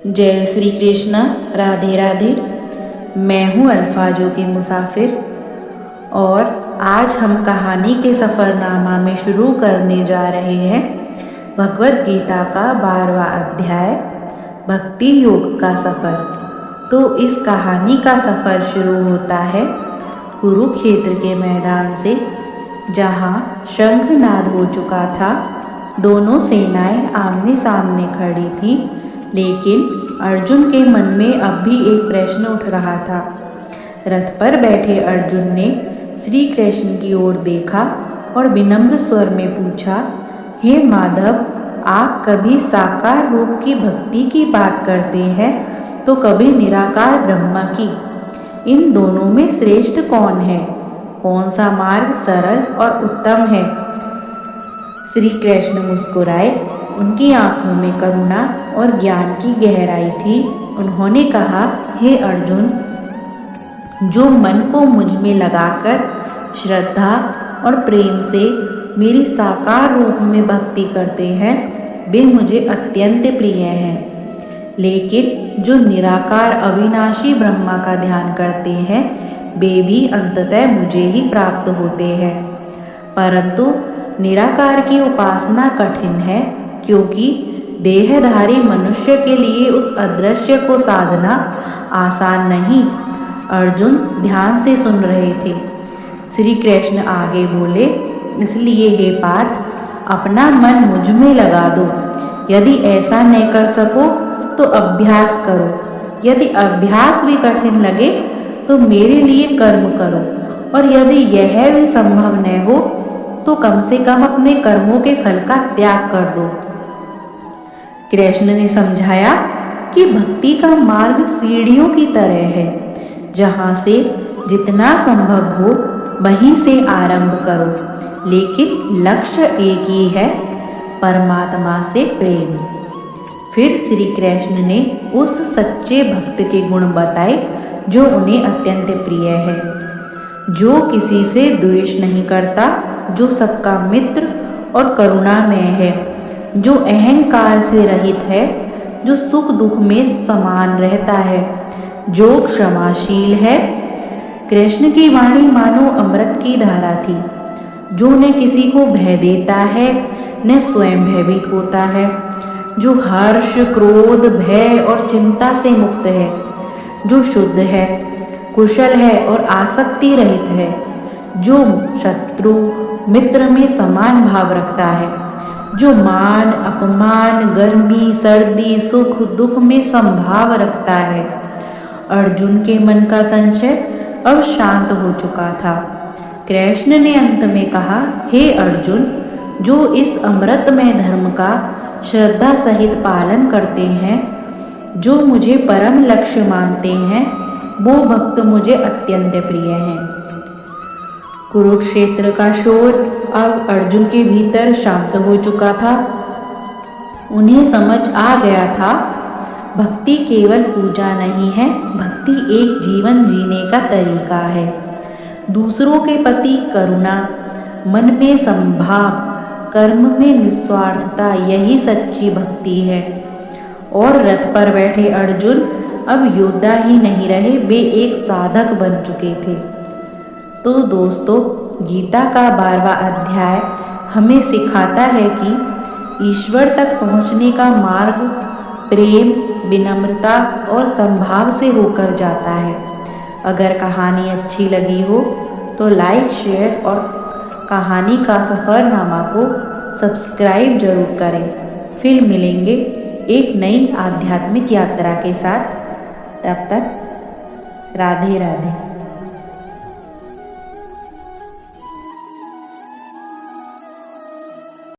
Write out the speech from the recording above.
जय श्री कृष्ण। राधे राधे। मैं हूँ अल्फाजो के मुसाफिर और आज हम कहानी के सफ़रनामा में शुरू करने जा रहे हैं भगवत गीता का 12वां अध्याय भक्ति योग का सफ़र। तो इस कहानी का सफ़र शुरू होता है कुरुक्षेत्र के मैदान से, जहाँ शंखनाद हो चुका था। दोनों सेनाएं आमने सामने खड़ी थीं, लेकिन अर्जुन के मन में अब भी एक प्रश्न उठ रहा था। रथ पर बैठे अर्जुन ने श्री कृष्ण की ओर देखा और विनम्र स्वर में पूछा, हे माधव, आप कभी साकार रूप की भक्ति की बात करते हैं तो कभी निराकार ब्रह्म की। इन दोनों में श्रेष्ठ कौन है? कौन सा मार्ग सरल और उत्तम है? श्री कृष्ण मुस्कुराए। उनकी आंखों में करुणा और ज्ञान की गहराई थी। उन्होंने कहा, हे अर्जुन, जो मन को मुझ में लगाकर श्रद्धा और प्रेम से मेरी साकार रूप में भक्ति करते हैं, वे मुझे अत्यंत प्रिय हैं। लेकिन जो निराकार अविनाशी ब्रह्मा का ध्यान करते हैं, वे भी अंततः मुझे ही प्राप्त होते हैं। परंतु निराकार की उपासना कठिन है, क्योंकि देहधारी मनुष्य के लिए उस अदृश्य को साधना आसान नहीं। अर्जुन ध्यान से सुन रहे थे। श्री कृष्ण आगे बोले, इसलिए हे पार्थ, अपना मन मुझ में लगा दो। यदि ऐसा न कर सको तो अभ्यास करो। यदि अभ्यास भी कठिन लगे तो मेरे लिए कर्म करो, और यदि यह भी संभव न हो तो कम से कम अपने कर्मों के फल का त्याग कर दो। कृष्ण ने समझाया कि भक्ति का मार्ग सीढ़ियों की तरह है, जहाँ से जितना संभव हो वहीं से आरंभ करो, लेकिन लक्ष्य एक ही है, परमात्मा से प्रेम। फिर श्री कृष्ण ने उस सच्चे भक्त के गुण बताए जो उन्हें अत्यंत प्रिय है, जो किसी से द्वेष नहीं करता, जो सबका मित्र और करुणामय है, जो अहंकार से रहित है, जो सुख दुख में समान रहता है, जो क्षमाशील है। कृष्ण की वाणी मानो अमृत की धारा थी, जो न किसी को भय देता है न स्वयं भयभीत होता है, जो हर्ष, क्रोध, भय और चिंता से मुक्त है, जो शुद्ध है, कुशल है और आसक्ति रहित है, जो शत्रु मित्र में समान भाव रखता है, जो मान अपमान, गर्मी सर्दी, सुख दुख में समभाव रखता है। अर्जुन के मन का संशय अब शांत हो चुका था। कृष्ण ने अंत में कहा, हे अर्जुन, जो इस अमृतमय धर्म का श्रद्धा सहित पालन करते हैं, जो मुझे परम लक्ष्य मानते हैं, वो भक्त मुझे अत्यंत प्रिय हैं। कुरुक्षेत्र का शोर अब अर्जुन के भीतर शांत हो चुका था। उन्हें समझ आ गया था, भक्ति केवल पूजा नहीं है, भक्ति एक जीवन जीने का तरीका है। दूसरों के प्रति करुणा, मन में समभाव, कर्म में निस्वार्थता, यही सच्ची भक्ति है। और रथ पर बैठे अर्जुन अब योद्धा ही नहीं रहे, वे एक साधक बन चुके थे। तो दोस्तों, गीता का 12वां अध्याय हमें सिखाता है कि ईश्वर तक पहुंचने का मार्ग प्रेम, विनम्रता और समभाव से होकर जाता है। अगर कहानी अच्छी लगी हो तो लाइक, शेयर और कहानी का सफ़रनामा को सब्सक्राइब जरूर करें। फिर मिलेंगे एक नई आध्यात्मिक यात्रा के साथ। तब तक राधे राधे।